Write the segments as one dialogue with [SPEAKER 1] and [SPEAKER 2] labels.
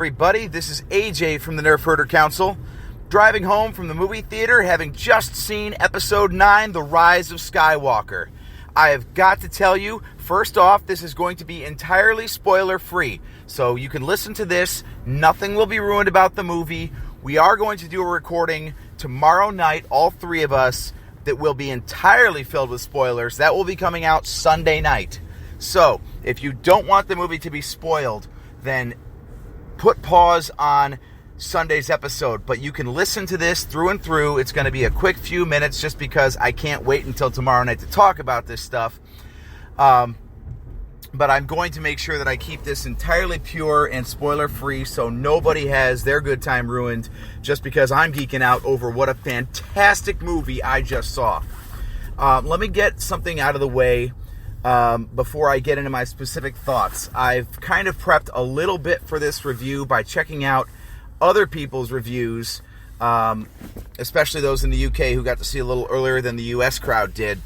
[SPEAKER 1] Everybody, this is AJ from the Nerfherder Council, driving home from the movie theater having just seen Episode 9, The Rise of Skywalker. I have got to tell you, first off, this is going to be entirely spoiler-free, so you can listen to this, nothing will be ruined about the movie. We are going to do a recording tomorrow night, all three of us, that will be entirely filled with spoilers. That will be coming out Sunday night. So, if you don't want the movie to be spoiled, then put pause on Sunday's episode, but you can listen to this through and through. It's going to be a quick few minutes just because I can't wait until tomorrow night to talk about this stuff. But I'm going to make sure that I keep this entirely pure and spoiler-free so nobody has their good time ruined just because I'm geeking out over what a fantastic movie I just saw. Let me get something out of the way before I get into my specific thoughts. I've kind of prepped a little bit for this review by checking out other people's reviews, especially those in the UK who got to see a little earlier than the US crowd did.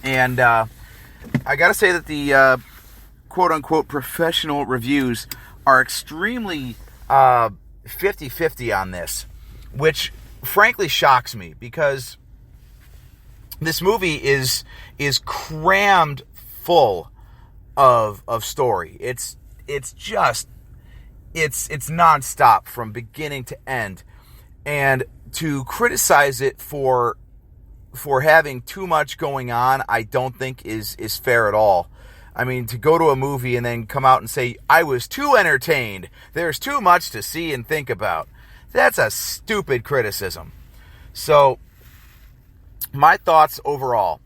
[SPEAKER 1] And I gotta say that the quote-unquote professional reviews are extremely 50-50 on this, which frankly shocks me because this movie is crammed full of story. It's nonstop from beginning to end. And to criticize it for having too much going on, I don't think is fair at all. I mean, to go to a movie and then come out and say, I was too entertained, there's too much to see and think about. That's a stupid criticism. So, my thoughts overall.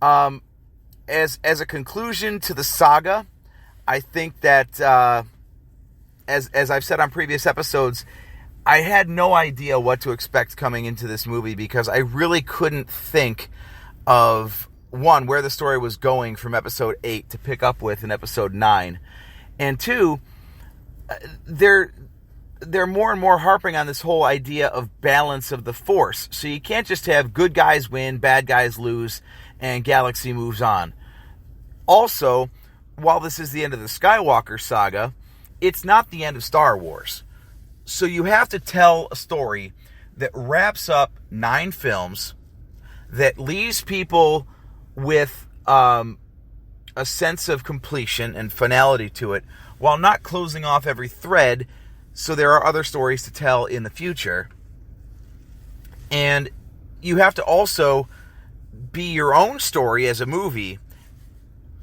[SPEAKER 1] As a conclusion to the saga, I think that, as I've said on previous episodes, I had no idea what to expect coming into this movie because I really couldn't think of, one, where the story was going from episode 8 to pick up with in episode 9. And two, they're more and more harping on this whole idea of balance of the Force. So you can't just have good guys win, bad guys lose, and Galaxy moves on. Also, while this is the end of the Skywalker saga, it's not the end of Star Wars. So you have to tell a story that wraps up 9 films, that leaves people with a sense of completion and finality to it, while not closing off every thread, so there are other stories to tell in the future. And you have to also be your own story as a movie.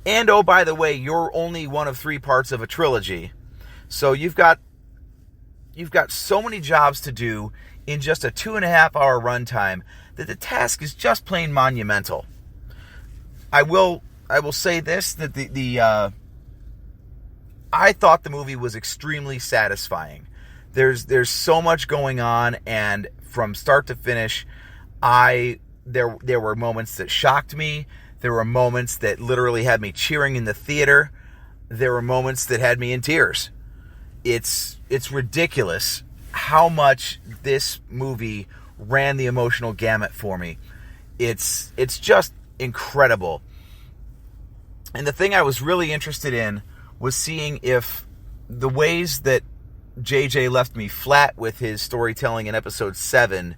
[SPEAKER 1] And, oh, by the way, you're only one of 3 parts of a trilogy. So you've got so many jobs to do in just a 2.5-hour runtime that the task is just plain monumental. I will say this, that I thought the movie was extremely satisfying. There's so much going on, and from start to finish, there were moments that shocked me. There were moments that literally had me cheering in the theater. There were moments that had me in tears. It's ridiculous how much this movie ran the emotional gamut for me. It's just incredible. And the thing I was really interested in was seeing if the ways that JJ left me flat with his storytelling in episode 7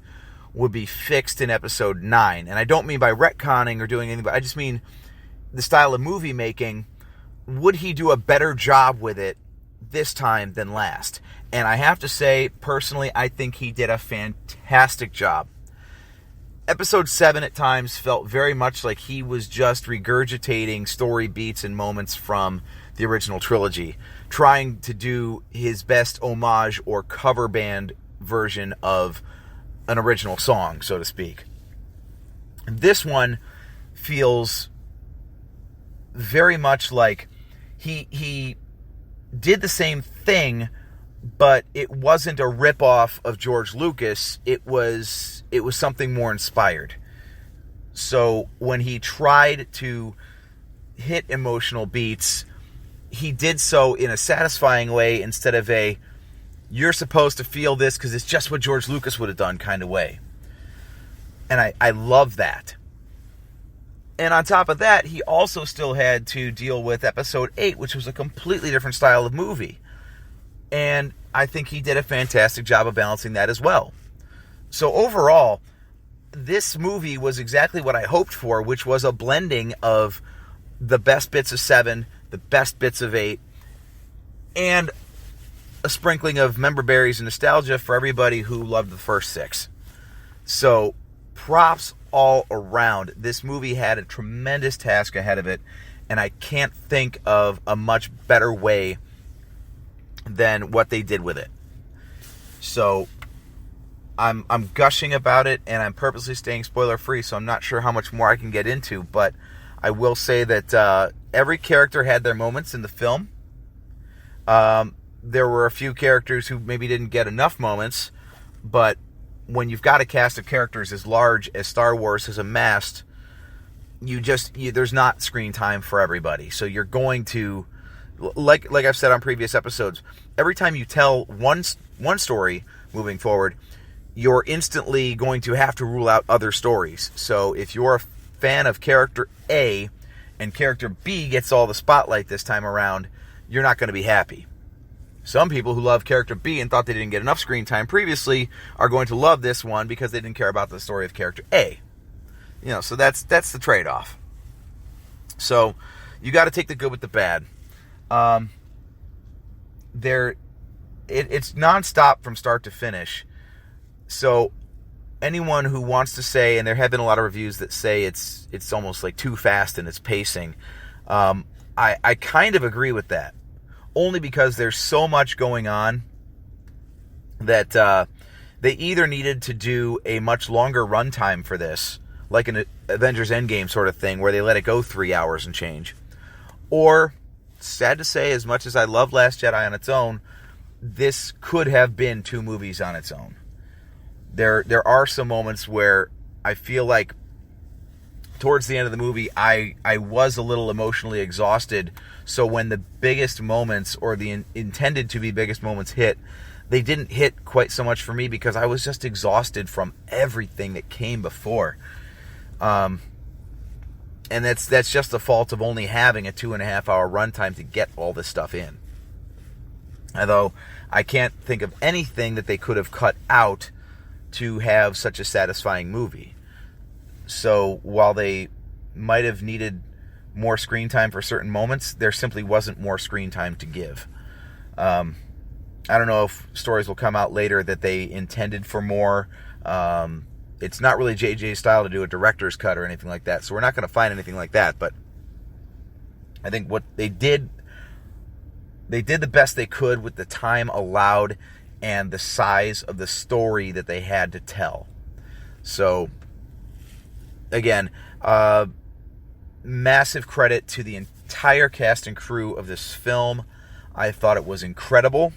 [SPEAKER 1] would be fixed in episode 9. And I don't mean by retconning or doing anything, but I just mean the style of movie making. Would he do a better job with it this time than last? And I have to say, personally, I think he did a fantastic job. Episode 7 at times felt very much like he was just regurgitating story beats and moments from the original trilogy, trying to do his best homage or cover band version of an original song, so to speak. This one feels very much like he did the same thing, but it wasn't a ripoff of George Lucas. It was something more inspired. So when he tried to hit emotional beats, he did so in a satisfying way instead of a you're supposed to feel this because it's just what George Lucas would have done kind of way. And I love that. And on top of that, he also still had to deal with episode 8, which was a completely different style of movie. And I think he did a fantastic job of balancing that as well. So overall, this movie was exactly what I hoped for, which was a blending of the best bits of 7, the best bits of 8, and a sprinkling of member berries and nostalgia for everybody who loved the first 6. So, props all around. This movie had a tremendous task ahead of it, and I can't think of a much better way than what they did with it. So, I'm gushing about it, and I'm purposely staying spoiler-free, so I'm not sure how much more I can get into, but I will say that every character had their moments in the film. There were a few characters who maybe didn't get enough moments, but when you've got a cast of characters as large as Star Wars has amassed, there's not screen time for everybody. So you're going to, like I've said on previous episodes, every time you tell one story moving forward, you're instantly going to have to rule out other stories. So if you're a fan of character A and character B gets all the spotlight this time around, you're not going to be happy. Some people who love character B and thought they didn't get enough screen time previously are going to love this one because they didn't care about the story of character A. So that's the trade-off. So you got to take the good with the bad. It's nonstop from start to finish. So anyone who wants to say, and there have been a lot of reviews that say it's almost like too fast in its pacing, I kind of agree with that. Only because there's so much going on that they either needed to do a much longer runtime for this, like an Avengers Endgame sort of thing, where they let it go 3 hours and change. Or, sad to say, as much as I love Last Jedi on its own, this could have been 2 movies on its own. There are some moments where I feel like towards the end of the movie, I was a little emotionally exhausted. So when the biggest moments, or the intended to be biggest moments, hit, they didn't hit quite so much for me because I was just exhausted from everything that came before. And that's just the fault of only having a 2.5 hour runtime to get all this stuff in. Although I can't think of anything that they could have cut out to have such a satisfying movie. So while they might have needed more screen time for certain moments, there simply wasn't more screen time to give. I don't know if stories will come out later that they intended for more. It's not really JJ's style to do a director's cut or anything like that, so we're not going to find anything like that. But I think what they did the best they could with the time allowed and the size of the story that they had to tell. So, again, massive credit to the entire cast and crew of this film. I thought it was incredible.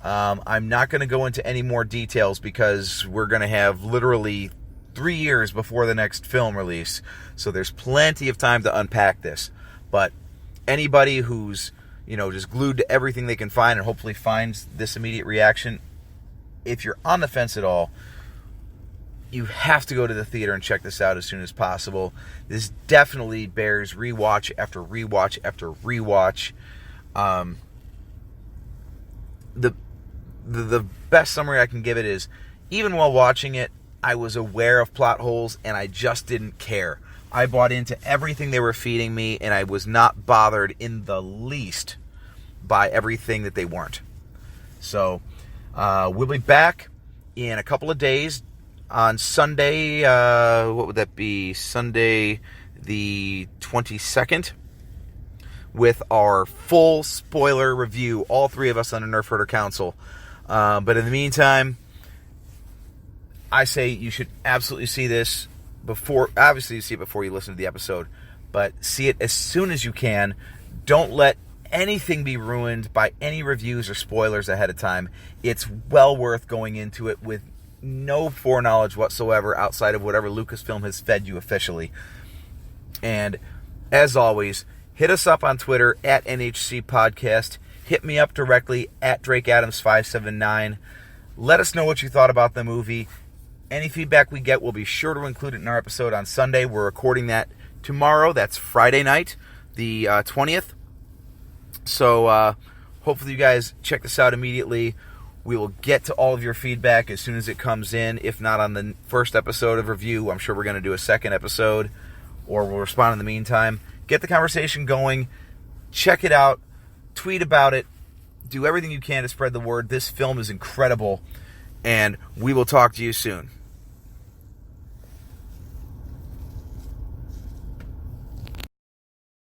[SPEAKER 1] I'm not going to go into any more details because we're going to have literally 3 years before the next film release. So there's plenty of time to unpack this. But anybody who's, just glued to everything they can find and hopefully finds this immediate reaction, if you're on the fence at all, you have to go to the theater and check this out as soon as possible. This definitely bears rewatch after rewatch after rewatch. The best summary I can give it is, even while watching it, I was aware of plot holes and I just didn't care. I bought into everything they were feeding me, and I was not bothered in the least by everything that they weren't. So, we'll be back in a couple of days on Sunday. What would that be? Sunday the 22nd, with our full spoiler review, all 3 of us on the Nerfherder Council. But in the meantime, I say you should absolutely see this before, obviously you see it before you listen to the episode, but see it as soon as you can. Don't let anything be ruined by any reviews or spoilers ahead of time. It's well worth going into it with no foreknowledge whatsoever outside of whatever Lucasfilm has fed you officially. And as always, hit us up on Twitter at NHC Podcast. Hit me up directly at DrakeAdams579. Let us know what you thought about the movie. Any feedback we get, we'll be sure to include it in our episode on Sunday. We're recording that tomorrow. That's Friday night, the 20th. So Hopefully you guys check this out immediately. We will get to all of your feedback as soon as it comes in. If not on the first episode of review, I'm sure we're going to do a second episode, or we'll respond in the meantime. Get the conversation going. Check it out. Tweet about it. Do everything you can to spread the word. This film is incredible, and we will talk to you soon.